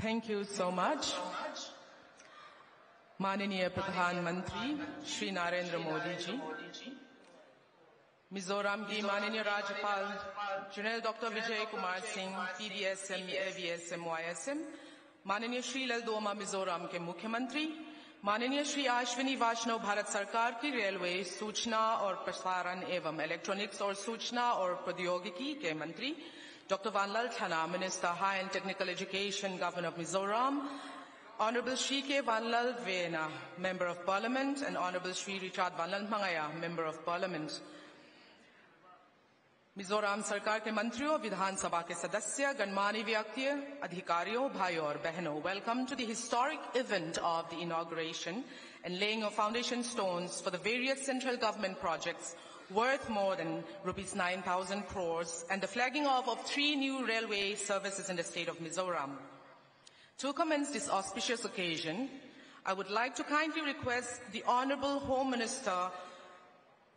Thank you so much. माननीय प्रधानमंत्री श्री नरेंद्र मोदी जी, मिजोरम की माननीय राज्यपाल general doctor Vijay Kumar Singh, PDSM, AVSM, YSM, माननीय श्री ललदोमा मिजोरम के मुख्यमंत्री, माननीय श्री अश्विनी वैष्णव भारत सरकार की रेलवे, सूचना और प्रसारण एवं इलेक्ट्रॉनिक्स और सूचना और प्रौद्योगिकी के मंत्री, Dr. Vanlal Thana, Minister, High and Technical Education, Governor of Mizoram, Honorable Shri K. Vanlal Vena, Member of Parliament, and Honorable Shri Richard Vanlal Mangaya, Member of Parliament. Mizoram सरकार के मंत्रियों, विधानसभा के सदस्य, गणमान्य व्यक्ति, अधिकारियों, भाइयों और बहनों, welcome to the historic event of the inauguration and laying of foundation stones for the various central government projects worth more than rupees 9,000 crores and the flagging off of 3 new railway services in the state of Mizoram. To commence this auspicious occasion, I would like to kindly request the Honorable Home Minister,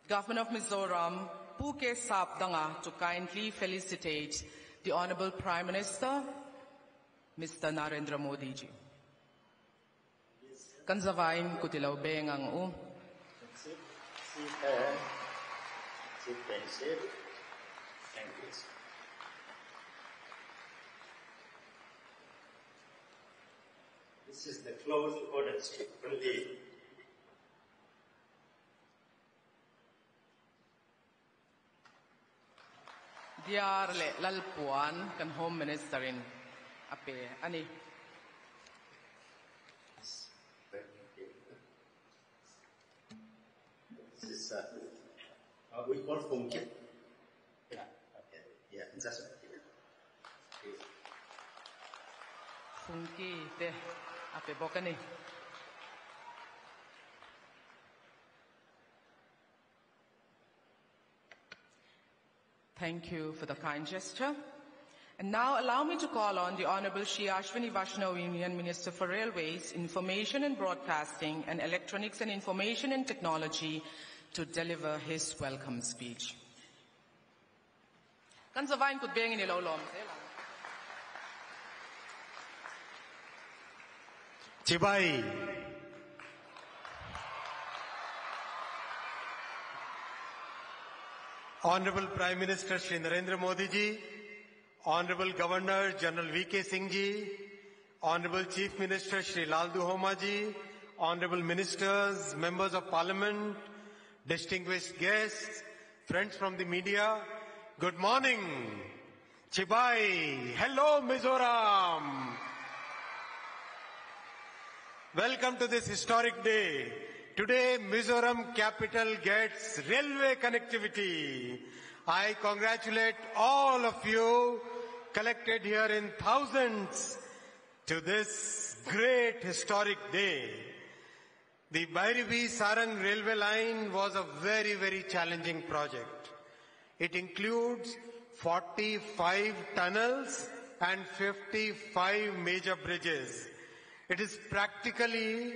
Governor of Mizoram, Puke Sapdanga, to kindly felicitate the Honorable Prime Minister, Mr. Narendra Modi ji. Kanzavain kutilaw bengang u. Thank you. This is the close order from the Diar le lalpuan kan Home Minister in ape ani. This is we call funky. Yeah, okay. Yeah, that's okay. Funky te ape bokani. Thank you for the kind gesture. And now allow me to call on the Honorable Shri Ashwini Vaishnav, Union Minister for Railways, Information and Broadcasting, and Electronics and Information and Technology to deliver his welcome speech. Kanzavain kutbeng inilolom. Chibai. Honorable Prime Minister Shri Narendra Modi ji, Honorable Governor General V.K. Singh ji, Honorable Chief Minister Shri Laldu Homa ji, Honorable Ministers, Members of Parliament, distinguished guests, friends from the media, good morning. Chibai, hello Mizoram. Welcome to this historic day. Today, Mizoram capital gets railway connectivity. I congratulate all of you collected here in thousands to this great historic day. The Bhairavi-Sarang railway line was a very, very challenging project. It includes 45 tunnels and 55 major bridges. It is practically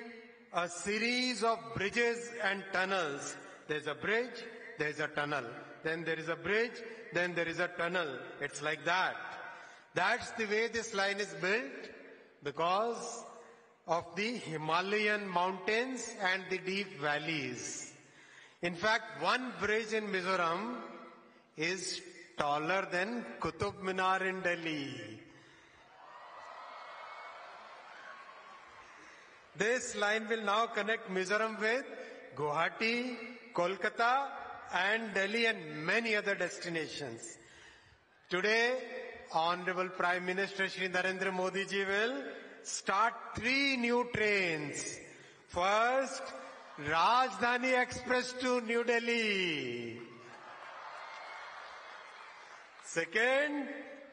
a series of bridges and tunnels. There's a bridge, there's a tunnel. Then there is a bridge, then there is a tunnel. It's like that. That's the way this line is built because of the Himalayan mountains and the deep valleys. In fact, one bridge in Mizoram is taller than Qutub Minar in Delhi. This line will now connect Mizoram with Guwahati, Kolkata and Delhi and many other destinations. Today, Honorable Prime Minister Shri Narendra Modi ji will start 3 new trains. First, Rajdhani Express to New Delhi. Second,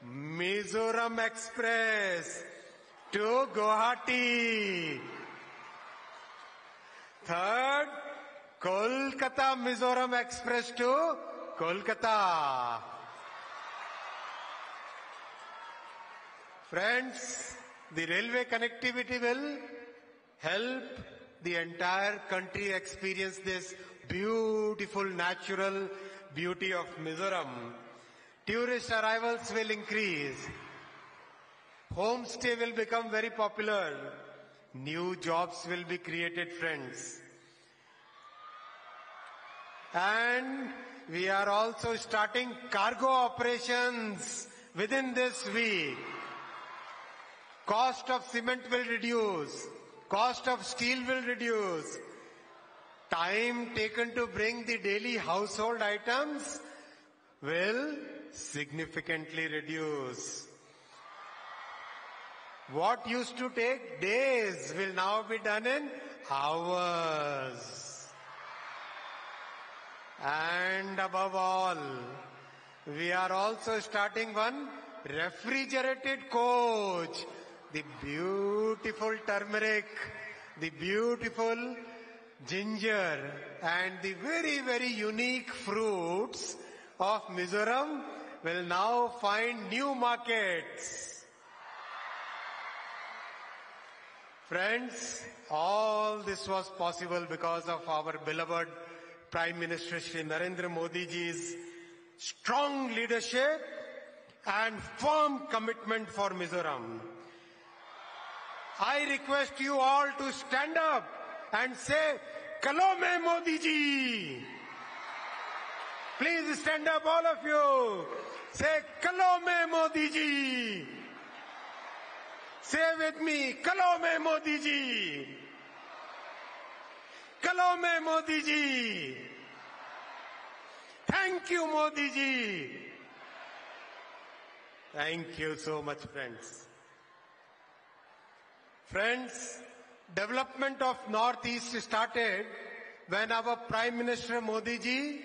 Mizoram Express to Guwahati. Third, Kolkata Mizoram Express to Kolkata. Friends, the railway connectivity will help the entire country experience this beautiful natural beauty of Mizoram. Tourist arrivals will increase. Homestay will become very popular. New jobs will be created, friends. And we are also starting cargo operations within this week. Cost of cement will reduce. Cost of steel will reduce. Time taken to bring the daily household items will significantly reduce. What used to take days will now be done in hours. And above all, we are also starting one refrigerated coach. The beautiful turmeric, the beautiful ginger, and the very, very unique fruits of Mizoram will now find new markets. Friends, all this was possible because of our beloved Prime Minister Shri Narendra Modi ji's strong leadership and firm commitment for Mizoram. I request you all to stand up and say, Kalome Modi ji. Please stand up, all of you. Say, Kalome Modi ji. Say with me, Kalome Modi ji. Kalome Modi ji. Thank you, Modi ji. Thank you so much, friends. Friends, development of Northeast started when our Prime Minister Modi ji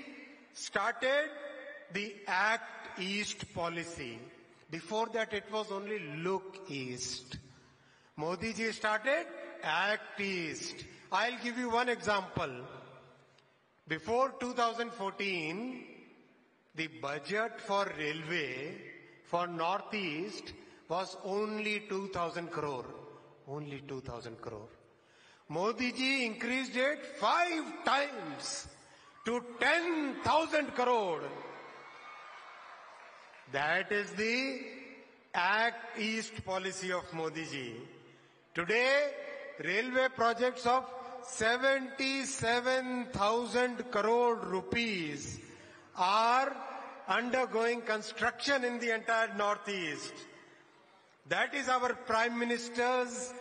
started the Act East policy. Before that, it was only Look East. Modi ji started Act East. I'll give you one example. Before 2014, the budget for railway for Northeast was only 2,000 crore. Only 2,000 crore. Modi ji increased it 5 times to 10,000 crore. That is the Act East policy of Modi ji. Today, railway projects of 77,000 crore rupees are undergoing construction in the entire Northeast. That is our Prime Minister's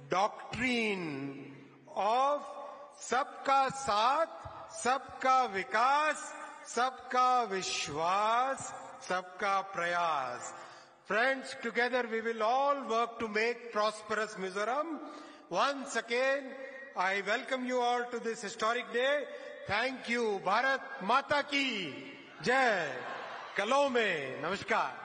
doctrine of Sabka Saath, Sabka Vikas, Sabka Vishwas, Sabka Prayas. Friends, together we will all work to make prosperous Mizoram. Once again, I welcome you all to this historic day. Thank you. Bharat Mata Ki Jai. Kalome. Namaskar.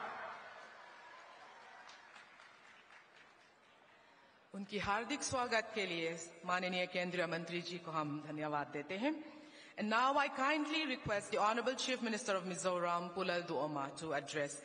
उनकी हार्दिक स्वागत के लिए माननीय केंद्रीय मंत्री जी को हम धन्यवाद देते हैं. And now I kindly request the Honorable Chief Minister of Mizoram, Pulal Duoma, to address the